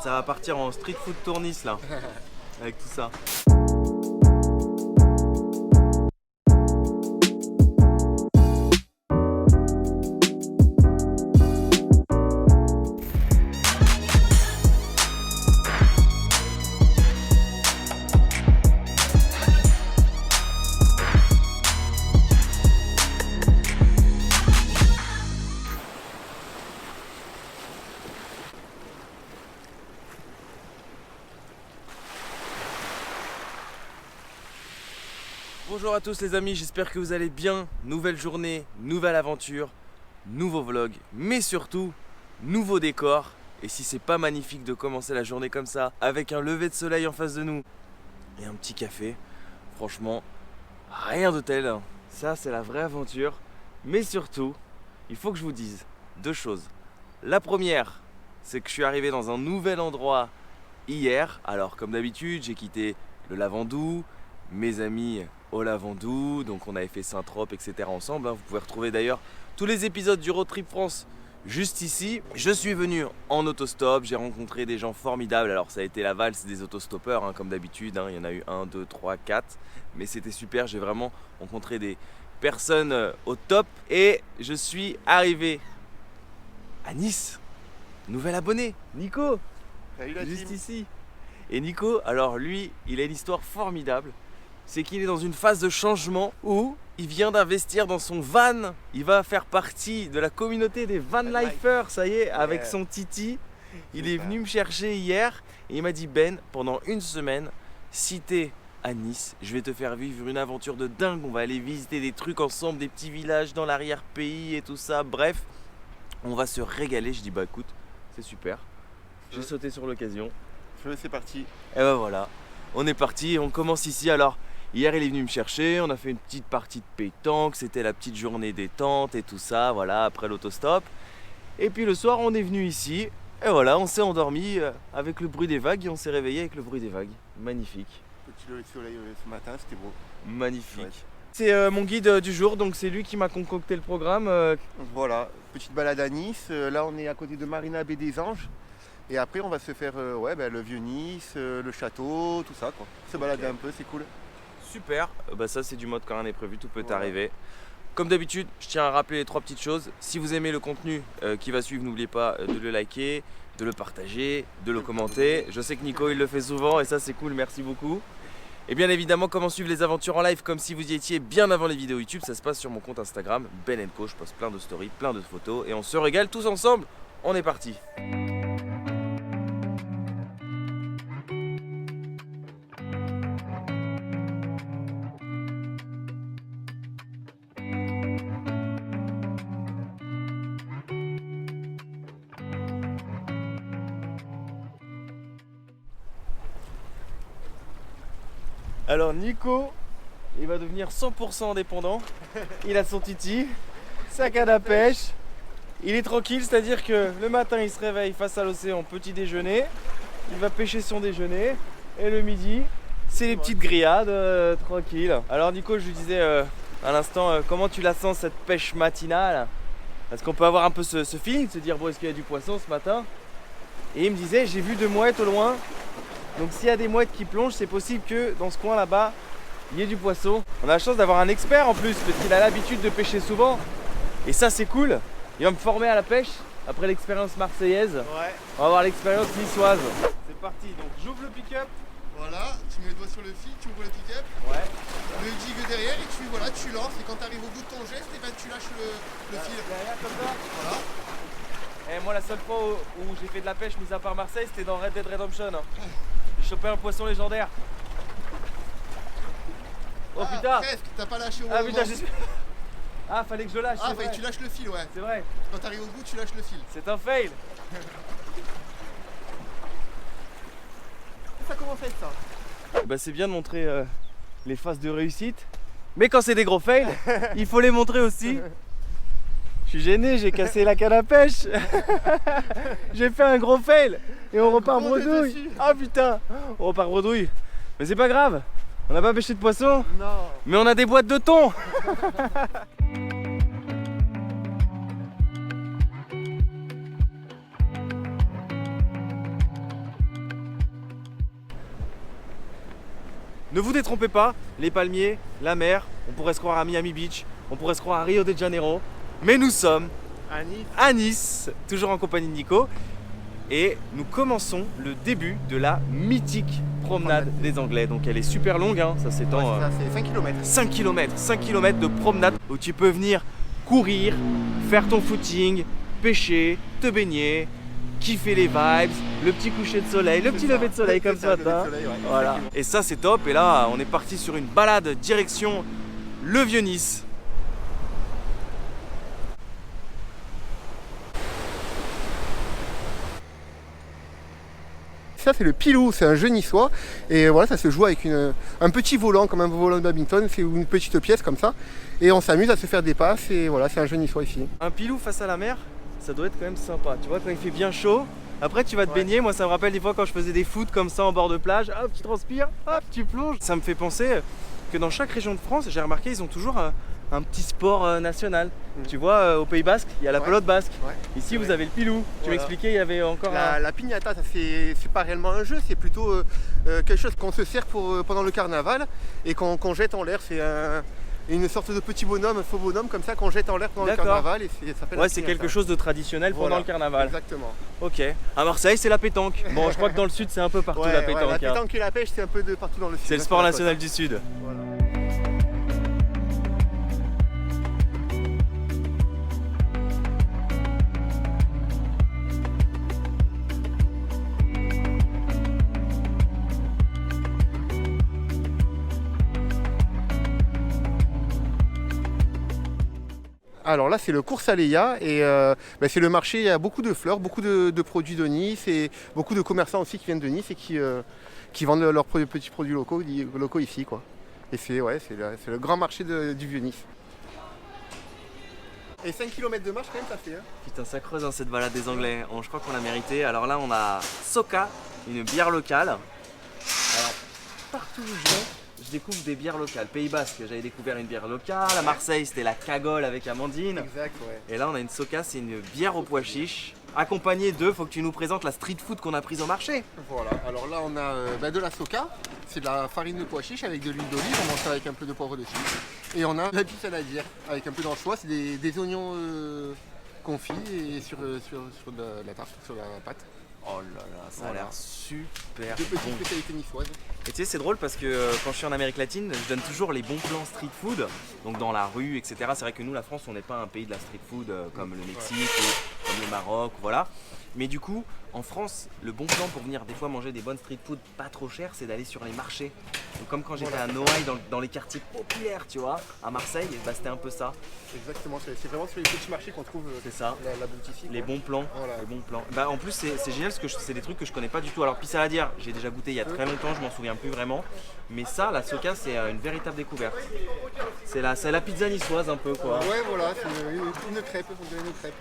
Ça va partir en street food tournis là, avec tout ça. Bonjour à tous les amis, j'espère que vous allez bien. Nouvelle journée, nouvelle aventure, nouveau vlog, mais surtout, nouveau décor. Et si c'est pas magnifique de commencer la journée comme ça, avec un lever de soleil en face de nous et un petit café, franchement, rien de tel. Ça, c'est la vraie aventure. Mais surtout, il faut que je vous dise deux choses. La première, c'est que je suis arrivé dans un nouvel endroit hier. Alors, comme d'habitude, j'ai quitté le Lavandou, mes amis au Lavandou, donc on avait fait Saint-Trope, etc. ensemble. Vous pouvez retrouver d'ailleurs tous les épisodes du Road Trip France juste ici. Je suis venu en autostop, j'ai rencontré des gens formidables. Alors ça a été la valse des autostoppeurs, comme d'habitude, il y en a eu 1, 2, 3, 4. Mais c'était super, j'ai vraiment rencontré des personnes au top. Et je suis arrivé à Nice. Nouvel abonné, Nico. Salut la juste team. ici. Et Nico, alors lui, il a une histoire formidable. C'est qu'il est dans une phase de changement où il vient d'investir dans son van. Il va faire partie de la communauté des van lifers, ça y est, avec son Titi. Il est venu me chercher hier et il m'a dit: Ben, pendant une semaine, si t'es à Nice, je vais te faire vivre une aventure de dingue. On va aller visiter des trucs ensemble, des petits villages dans l'arrière-pays et tout ça. Bref, on va se régaler. Je dis: bah écoute, c'est super. J'ai sauté sur l'occasion. C'est parti. Et ben voilà, on est parti, on commence ici. Alors hier il est venu me chercher, on a fait une petite partie de pétanque, c'était la petite journée détente et tout ça, voilà, après l'autostop. Et puis le soir on est venu ici, et voilà, on s'est endormi avec le bruit des vagues et on s'est réveillé avec le bruit des vagues. Magnifique. Petit lever de soleil ce matin, c'était beau. Magnifique. Ouais. C'est mon guide du jour, donc c'est lui qui m'a concocté le programme. Voilà, petite balade à Nice. Là on est à côté de Marina Baie des Anges. Et après on va se faire le vieux Nice, le château, tout ça quoi. Se balader un peu, c'est cool. Super, bah ça c'est du mode quand rien n'est prévu, tout peut Voilà. arriver. Comme d'habitude, je tiens à rappeler les trois petites choses. Si vous aimez le contenu qui va suivre, n'oubliez pas de le liker, de le partager, de le commenter. Je sais que Nico il le fait souvent et ça c'est cool, merci beaucoup. Et bien évidemment, comment suivre les aventures en live comme si vous y étiez bien avant les vidéos YouTube, ça se passe sur mon compte Instagram, Ben & Co. Je poste plein de stories, plein de photos et on se régale tous ensemble. On est parti. Alors Nico, il va devenir 100% indépendant. Il a son Titi, sa canne à pêche. Il est tranquille, c'est-à-dire que le matin il se réveille face à l'océan, petit déjeuner. Il va pêcher son déjeuner. Et le midi, c'est les petites grillades tranquilles. Alors Nico, je lui disais à l'instant, comment tu la sens cette pêche matinale? Est-ce qu'on peut avoir un peu ce feeling, de se dire bon, est-ce qu'il y a du poisson ce matin? Et il me disait, j'ai vu 2 mouettes au loin. Donc s'il y a des mouettes qui plongent, c'est possible que dans ce coin là-bas, il y ait du poisson. On a la chance d'avoir un expert en plus, parce qu'il a l'habitude de pêcher souvent. Et ça c'est cool. Il va me former à la pêche, après l'expérience marseillaise. Ouais. On va voir l'expérience niçoise. C'est parti, donc j'ouvre le pick-up. Voilà, tu mets le doigt sur le fil, tu ouvres le pick-up, Ouais. le jig derrière et tu lances. Et quand tu arrives au bout de ton geste, tu lâches le fil. Derrière comme ça. Voilà. Et moi la seule fois où j'ai fait de la pêche, mis à part Marseille, c'était dans Red Dead Redemption. J'ai chopé un poisson légendaire. Oh putain. Presque, t'as pas lâché au Ah moment. putain, ah fallait que je lâche, Ah, c'est vrai. tu lâches le fil, ouais. C'est vrai, Quand tu arrives au bout, tu lâches le fil. c'est un fail. Ça comment fait ça? Bah c'est bien de montrer les phases de réussite. Mais quand c'est des gros fails, il faut les montrer aussi. Je suis gêné, j'ai cassé la canne à pêche. J'ai fait un gros fail. Et on repart gros bredouille. dessus. Ah putain, on repart bredouille. Mais c'est pas grave, on n'a pas pêché de poisson, Non. mais on a des boîtes de thon. Ne vous détrompez pas, les palmiers, la mer, on pourrait se croire à Miami Beach, on pourrait se croire à Rio de Janeiro, mais nous sommes à Nice, toujours en compagnie de Nico, et nous commençons le début de la mythique promenade des Anglais. Donc elle est super longue, hein, ça s'étend c'est 5 km. 5 km de promenade où tu peux venir courir, faire ton footing, pêcher, te baigner, kiffer les vibes, le petit coucher de soleil, le petit lever de soleil comme ça. Voilà. Et ça c'est top. Et là on est parti sur une balade direction le Vieux-Nice. Ça c'est le pilou, c'est un jeu niçois et voilà, ça se joue avec un petit volant comme un volant de badminton, c'est une petite pièce comme ça et on s'amuse à se faire des passes et voilà, c'est un jeu niçois ici. Un pilou face à la mer, ça doit être quand même sympa, tu vois, quand il fait bien chaud, après tu vas te baigner, moi ça me rappelle des fois quand je faisais des foot comme ça en bord de plage, hop tu transpires, hop tu plonges. Ça me fait penser que dans chaque région de France, j'ai remarqué, ils ont toujours un petit sport national. Tu vois, au Pays Basque, il y a la pelote basque. Ici, vous avez le pilou. Tu m'expliquais, il y avait encore la piñata, ça c'est pas réellement un jeu, c'est plutôt quelque chose qu'on se sert pendant le carnaval et qu'on jette en l'air. C'est une sorte de petit bonhomme, un faux bonhomme comme ça qu'on jette en l'air pendant le carnaval. Et ça s'appelle la c'est quelque chose de traditionnel pendant le carnaval. Exactement. Ok. À Marseille, c'est la pétanque. Bon, je crois que dans le sud, c'est un peu partout la pétanque. La pétanque et la pêche, c'est un peu de partout dans le sud. C'est le sport national du sud. Voilà. Alors là c'est le cours Saléa et c'est le marché, il y a beaucoup de fleurs, beaucoup de produits de Nice et beaucoup de commerçants aussi qui viennent de Nice et qui vendent leurs petits produits locaux ici quoi. Et c'est le grand marché du Vieux-Nice. Et 5 km de marche quand même ça fait. Putain ça creuse cette balade des Anglais, je crois qu'on l'a mérité. Alors là on a Soca, une bière locale. Alors partout où je vais, je découvre des bières locales. Pays Basque, j'avais découvert une bière locale. À Marseille, c'était la Cagole avec Amandine. Exact, ouais. Et là, on a une Soca, c'est une bière au pois chiche. Accompagnée de, faut que tu nous présentes la street food qu'on a prise au marché. Voilà, alors là, on a de la Soca. C'est de la farine de pois chiche avec de l'huile d'olive. On mange ça avec un peu de poivre dessus. Et on a la pisse à la dire avec un peu d'anchois. C'est des oignons confits et sur de la tarte, sur la pâte. Oh là là, ça a l'air super bon. De petites bon. spécialités niçoises. Et tu sais, c'est drôle parce que quand je suis en Amérique latine, je donne toujours les bons plans street food, donc dans la rue, etc. C'est vrai que nous, la France, on n'est pas un pays de la street food comme le Mexique ou comme le Maroc, voilà. Mais du coup, en France, le bon plan pour venir des fois manger des bonnes street food pas trop chères, c'est d'aller sur les marchés. Donc, comme quand j'étais à Noailles, dans les quartiers populaires, tu vois, à Marseille, c'était un peu ça. Exactement, c'est vraiment sur les petits marchés qu'on trouve la bouffe ici. Les bons plans. Voilà. Les bons plans. Bah, en plus, c'est génial parce que c'est des trucs que je connais pas du tout. Alors, pisse à la dire, j'ai déjà goûté il y a très longtemps, je m'en souviens plus vraiment. Mais ça, la Soca, c'est une véritable découverte. C'est la pizza niçoise un peu, quoi. Ouais, voilà, c'est une crêpe, on dirait une crêpe.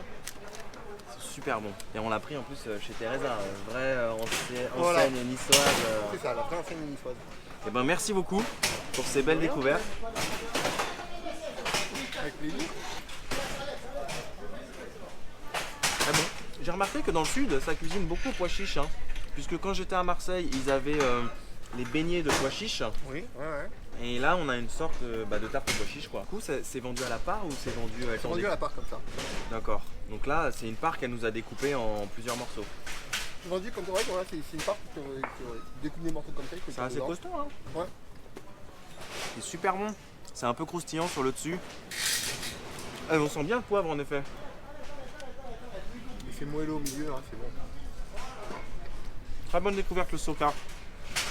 Super bon. Et on l'a pris en plus chez Teresa, vraie enseigne niçoise. C'est ça, la vraie enseigne niçoise. Et ben merci beaucoup pour ces belles découvertes. Avec plaisir. Ah bon. J'ai remarqué que dans le sud, ça cuisine beaucoup au pois chiche. Hein, puisque quand j'étais à Marseille, ils avaient les beignets de pois chiche. Oui, ouais. Et là, on a une sorte de tarte au pois chiche, quoi. Du coup, c'est vendu à la part ou c'est vendu C'est vendu à la part comme ça. D'accord. Donc là, c'est une part qu'elle nous a découpée en plusieurs morceaux. C'est vendu comme ça, voilà, c'est une part qui découpe des morceaux comme ça. C'est assez costaud, hein. Ouais. C'est super bon. C'est un peu croustillant sur le dessus. Et on sent bien le poivre en effet. Il fait moelleux au milieu, hein, c'est bon. Très bonne découverte le Soca.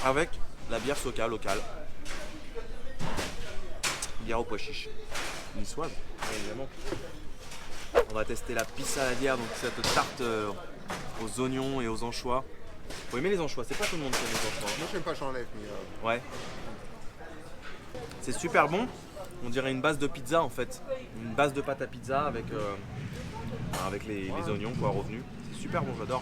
Avec la bière Soca locale. Bière au pois chiche. Niçoise, évidemment. On va tester la pizza à la bière, donc cette tarte aux oignons et aux anchois. Faut aimer les anchois, c'est pas tout le monde qui aime les anchois. Moi j'aime pas, j'enlève, mais ouais. C'est super bon. On dirait une base de pizza en fait. Une base de pâte à pizza avec les oignons quoi, revenus. C'est super bon, j'adore.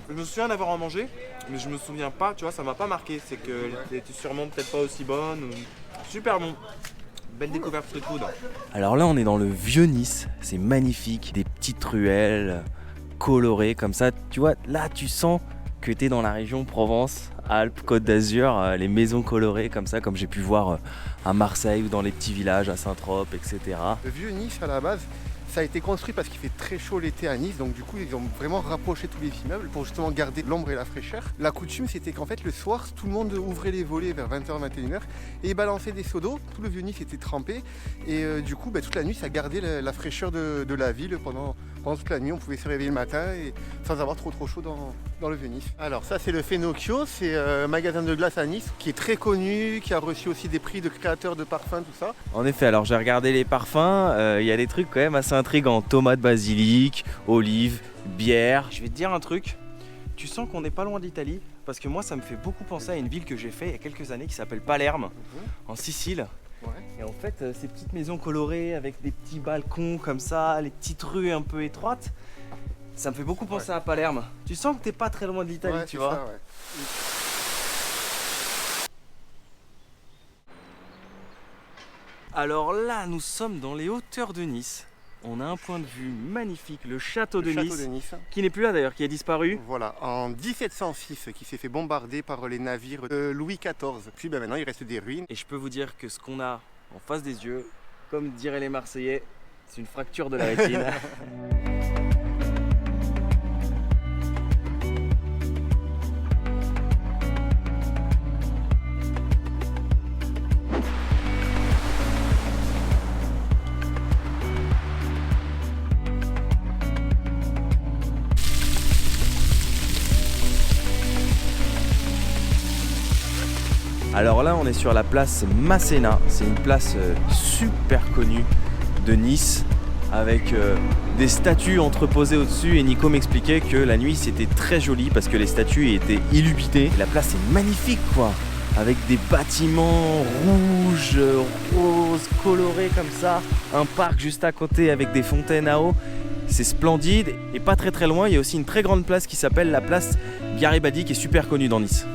Je me souviens d'avoir en mangé, mais je me souviens pas, tu vois, ça m'a pas marqué. C'est qu'elle était sûrement peut-être pas aussi bonne. Ou... Super bon. Belle découverte street food. Alors là, on est dans le vieux Nice. C'est magnifique. Des petites ruelles colorées comme ça. Tu vois, là, tu sens que tu es dans la région Provence Alpes, Côte d'Azur, les maisons colorées comme ça, comme j'ai pu voir à Marseille ou dans les petits villages, à Saint-Trope, etc. Le vieux Nice à la base, ça a été construit parce qu'il fait très chaud l'été à Nice, donc du coup ils ont vraiment rapproché tous les immeubles pour justement garder l'ombre et la fraîcheur. La coutume c'était qu'en fait le soir tout le monde ouvrait les volets vers 20h, 21h et balançait des seaux d'eau, tout le vieux Nice était trempé et du coup toute la nuit ça gardait la fraîcheur de la ville pendant toute la nuit. On pouvait se réveiller le matin et sans avoir trop chaud dans le vieux Nice. Alors ça c'est le Fenocchio, c'est un magasin de glace à Nice qui est très connu, qui a reçu aussi des prix de créateurs de parfums, tout ça. En effet, alors j'ai regardé les parfums, il y a des trucs quand même assez intrigants. Tomates basilic, olives, bière. Je vais te dire un truc, tu sens qu'on n'est pas loin d'Italie parce que moi ça me fait beaucoup penser à une ville que j'ai fait il y a quelques années qui s'appelle Palerme, en Sicile. Ouais. Et en fait, ces petites maisons colorées avec des petits balcons comme ça, les petites rues un peu étroites, ça me fait beaucoup penser à Palerme. Tu sens que t'es pas très loin de l'Italie, tu vois. Ça, ouais. Alors là, nous sommes dans les hauteurs de Nice. On a un point de vue magnifique, le château de Nice, qui n'est plus là d'ailleurs, qui a disparu. Voilà, en 1706, qui s'est fait bombarder par les navires de Louis XIV. Puis maintenant, il reste des ruines. Et je peux vous dire que ce qu'on a en face des yeux, comme diraient les Marseillais, c'est une fracture de la rétine. Alors là, on est sur la place Masséna. C'est une place super connue de Nice avec des statues entreposées au-dessus. Et Nico m'expliquait que la nuit, c'était très joli parce que les statues étaient illuminées. La place est magnifique, quoi, avec des bâtiments rouges, roses, colorés comme ça. Un parc juste à côté avec des fontaines à eau. C'est splendide. Et pas très loin, il y a aussi une très grande place qui s'appelle la place Garibaldi qui est super connue dans Nice.